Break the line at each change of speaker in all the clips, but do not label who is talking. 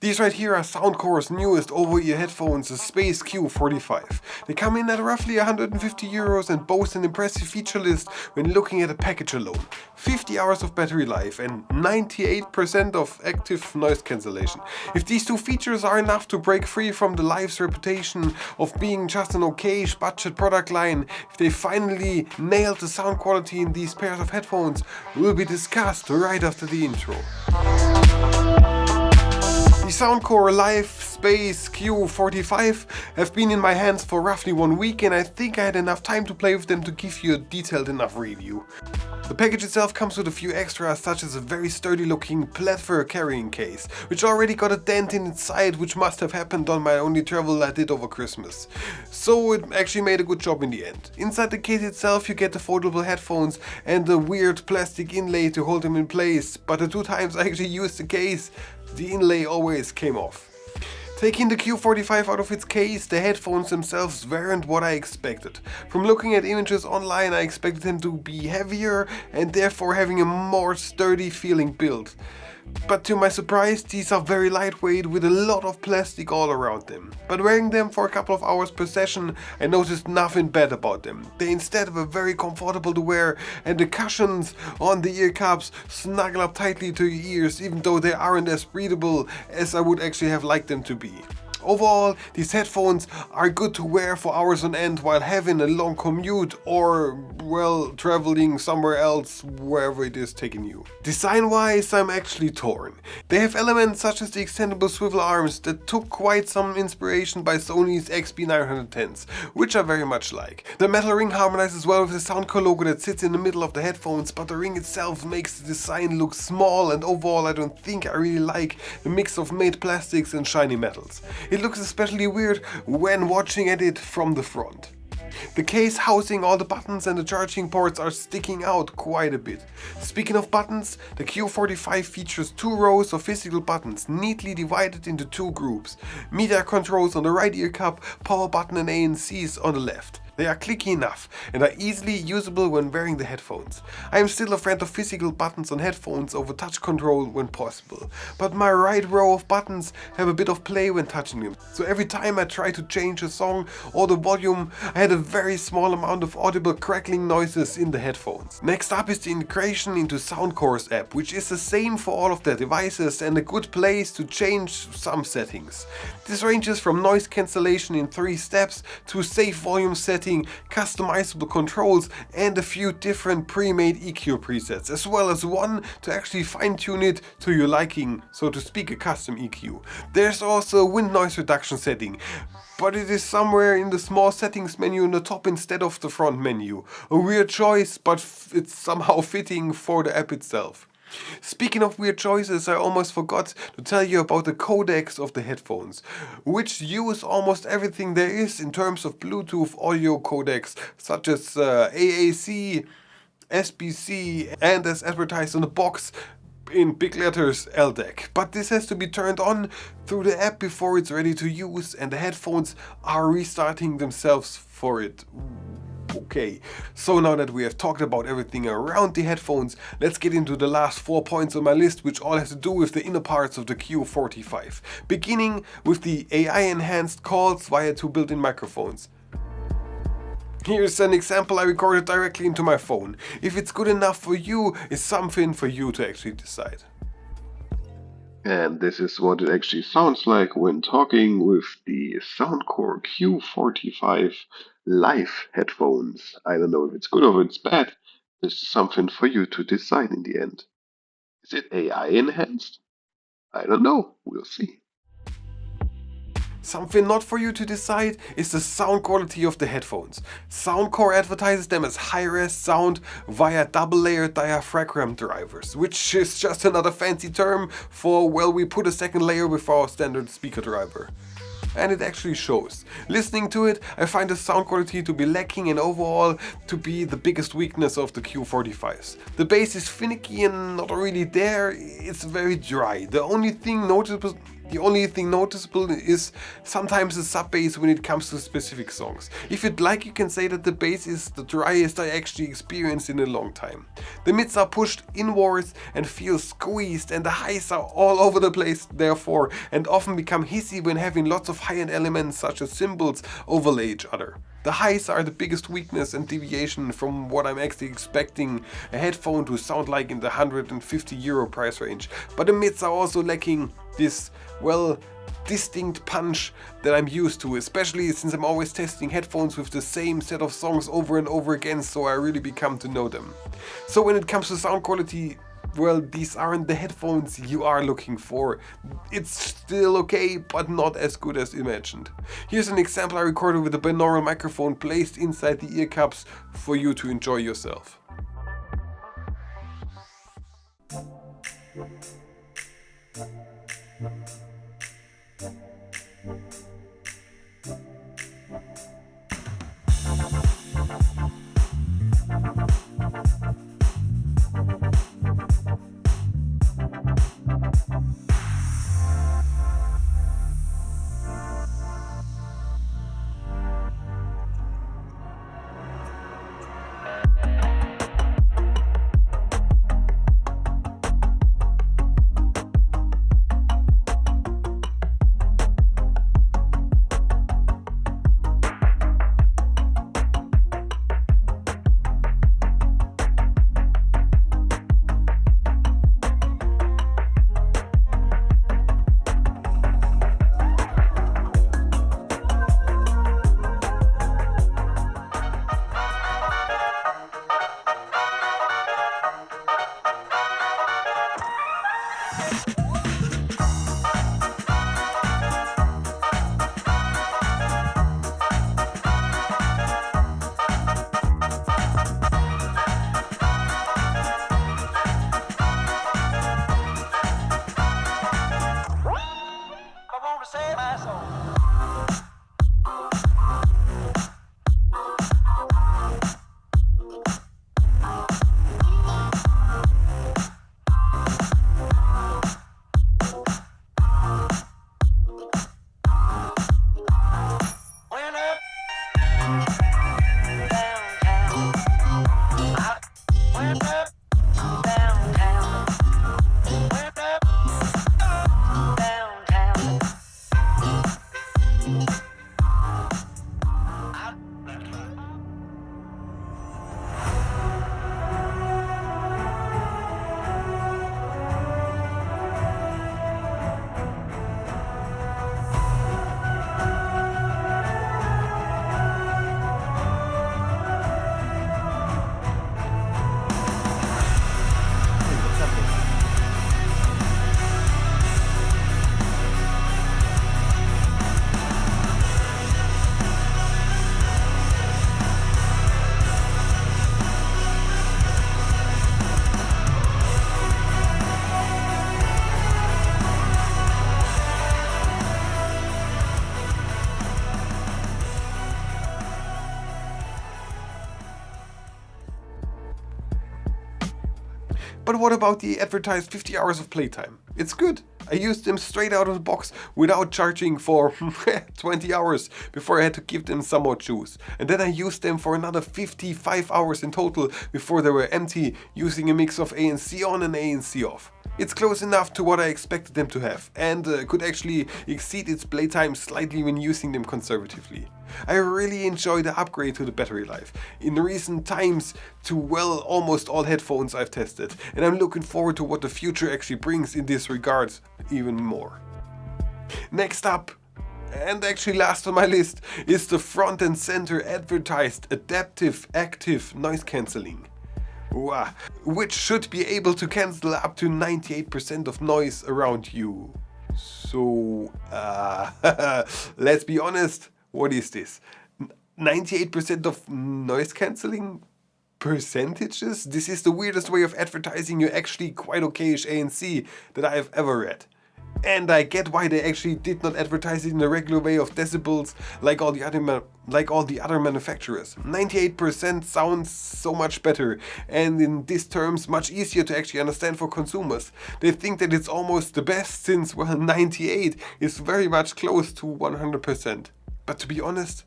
These right here are Soundcore's newest over-ear headphones, the Space Q45. They come in at roughly €150 and boast an impressive feature list when looking at the package alone. 50 hours of battery life and 98% of active noise cancellation. If these two features are enough to break free from the Live's reputation of being just an okayish budget product line, if they finally nailed the sound quality in these pairs of headphones, will be discussed right after the intro. The Soundcore Live Space Q45 have been in my hands for roughly 1 week, and I think I had enough time to play with them to give you a detailed enough review. The package itself comes with a few extras, such as a very sturdy looking plaid fur carrying case, which already got a dent in its side, which must have happened on my only travel I did over Christmas. So it actually made a good job in the end. Inside the case itself you get the foldable headphones and a weird plastic inlay to hold them in place, but the 2 times I actually used the case, the inlay always came off. Taking the Q45 out of its case, the headphones themselves weren't what I expected. From looking at images online, I expected them to be heavier and therefore having a more sturdy feeling build. But to my surprise, these are very lightweight with a lot of plastic all around them. But wearing them for a couple of hours per session, I noticed nothing bad about them. They instead were very comfortable to wear, and the cushions on the ear cups snuggle up tightly to your ears, even though they aren't as breathable as I would actually have liked them to be. Overall, these headphones are good to wear for hours on end while having a long commute or, well, traveling somewhere else, wherever it is taking you. Design-wise, I'm actually torn. They have elements such as the extendable swivel arms that took quite some inspiration by Sony's XB910s, which I very much like. The metal ring harmonizes well with the Soundcore logo that sits in the middle of the headphones, but the ring itself makes the design look small, and overall I don't think I really like the mix of matte plastics and shiny metals. It looks especially weird when watching at it from the front. The case housing all the buttons and the charging ports are sticking out quite a bit. Speaking of buttons, the Q45 features 2 rows of physical buttons neatly divided into 2 groups. Media controls on the right ear cup, power button and ANCs on the left. They are clicky enough and are easily usable when wearing the headphones. I am still a friend of physical buttons on headphones over touch control when possible, but my right row of buttons have a bit of play when touching them. So every time I try to change a song or the volume, I had a very small amount of audible crackling noises in the headphones. Next up is the integration into Soundcore's app, which is the same for all of their devices and a good place to change some settings. This ranges from noise cancellation in 3 steps to safe volume settings, customizable controls and a few different pre-made EQ presets, as well as one to actually fine-tune it to your liking, so to speak, a custom EQ. There's also a wind noise reduction setting, but it is somewhere in the small settings menu on the top instead of the front menu. A weird choice, but it's somehow fitting for the app itself. Speaking of weird choices, I almost forgot to tell you about the codecs of the headphones, which use almost everything there is in terms of Bluetooth audio codecs, such as AAC, SBC, and as advertised on the box, in big letters, LDAC. But this has to be turned on through the app before it's ready to use, and the headphones are restarting themselves for it. Okay, so now that we have talked about everything around the headphones, let's get into the last 4 points on my list, which all has to do with the inner parts of the Q45. Beginning with the AI-enhanced calls via 2 built-in microphones. Here's an example I recorded directly into my phone. If it's good enough for you, it's something for you to actually decide.
And this is what it actually sounds like when talking with the Soundcore Q45 Live headphones. I don't know if it's good or if it's bad. This is something for you to decide in the end. Is it AI enhanced? I don't know. We'll see.
Something not for you to decide is the sound quality of the headphones. Soundcore advertises them as high-res sound via double-layered diaphragm drivers, which is just another fancy term for, well, we put a second layer with our standard speaker driver. And it actually shows. Listening to it, I find the sound quality to be lacking and overall to be the biggest weakness of the Q45s. The bass is finicky and not really there, it's very dry. The only thing noticeable The only thing noticeable is sometimes the sub bass when it comes to specific songs. If you'd like, you can say that the bass is the driest I actually experienced in a long time. The mids are pushed inwards and feel squeezed, and the highs are all over the place therefore, and often become hissy when having lots of high-end elements such as cymbals overlay each other. The highs are the biggest weakness and deviation from what I'm actually expecting a headphone to sound like in the €150 price range, but the mids are also lacking this, well, distinct punch that I'm used to, especially since I'm always testing headphones with the same set of songs over and over again, so I really become to know them. So when it comes to sound quality, well, these aren't the headphones you are looking for. It's still okay, but not as good as imagined. Here's an example I recorded with a binaural microphone placed inside the ear cups for you to enjoy yourself. But what about the advertised 50 hours of playtime? It's good. I used them straight out of the box without charging for 20 hours before I had to give them some more juice. And then I used them for another 55 hours in total before they were empty, using a mix of ANC on and ANC off. It's close enough to what I expected them to have, and could actually exceed its playtime slightly when using them conservatively. I really enjoy the upgrade to the battery life in recent times to, well, almost all headphones I've tested, and I'm looking forward to what the future actually brings in this regard even more. Next up, and actually last on my list, is the front and center advertised adaptive active noise cancelling. Which should be able to cancel up to 98% of noise around you. So, let's be honest, what is this? 98% of noise cancelling percentages? This is the weirdest way of advertising your actually quite okayish ANC that I have ever read. And I get why they actually did not advertise it in the regular way of decibels like all the other manufacturers. 98% sounds so much better, and in these terms much easier to actually understand for consumers. They think that it's almost the best since, well, 98 is very much close to 100%. But to be honest,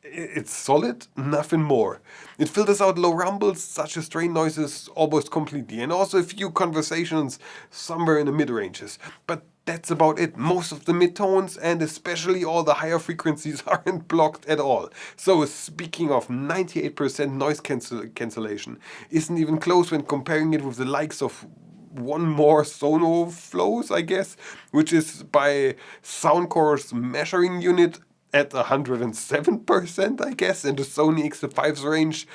it's solid, nothing more. It filters out low rumbles such as train noises almost completely, and also a few conversations somewhere in the mid-ranges. But that's about it. Most of the mid-tones and especially all the higher frequencies aren't blocked at all. So speaking of 98% noise cancellation, isn't even close when comparing it with the likes of one more Sono flows, I guess, which is by Soundcore's measuring unit at 107%, I guess, and the Sony X5's range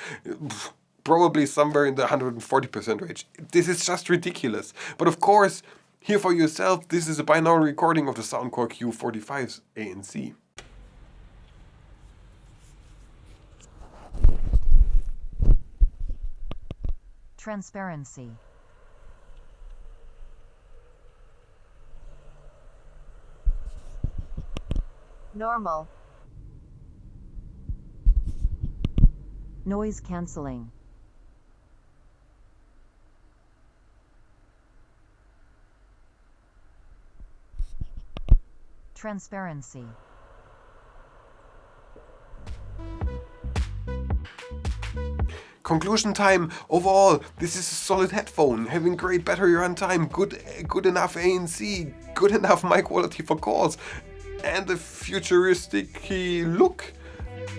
probably somewhere in the 140% range. This is just ridiculous. But of course, hear for yourself, this is a binaural recording of the Soundcore Q45's ANC.
Transparency. Normal. Noise cancelling. Transparency.
Conclusion time. Overall, this is a solid headphone, having great battery runtime, good enough ANC, good enough mic quality for calls, and a futuristic look.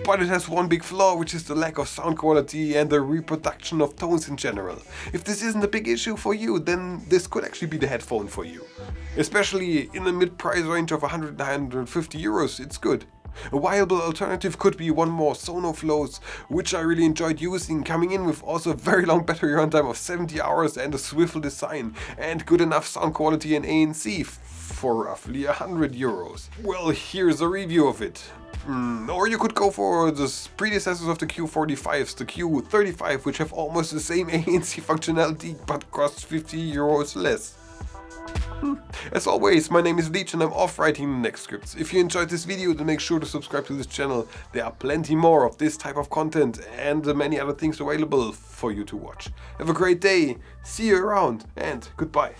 But it has one big flaw, which is the lack of sound quality and the reproduction of tones in general. If this isn't a big issue for you, then this could actually be the headphone for you. Especially in the mid-price range of 100 to 150 euros, it's good. A viable alternative could be one more Sono flows, which I really enjoyed using, coming in with also a very long battery runtime of 70 hours and a swivel design, and good enough sound quality and ANC for roughly 100 euros. Well, here's a review of it. Or you could go for the predecessors of the Q45s, the Q35, which have almost the same ANC functionality but cost 50 euros less. As always, my name is Leech and I'm off writing the next scripts. If you enjoyed this video, then make sure to subscribe to this channel. There are plenty more of this type of content and many other things available for you to watch. Have a great day, see you around, and goodbye.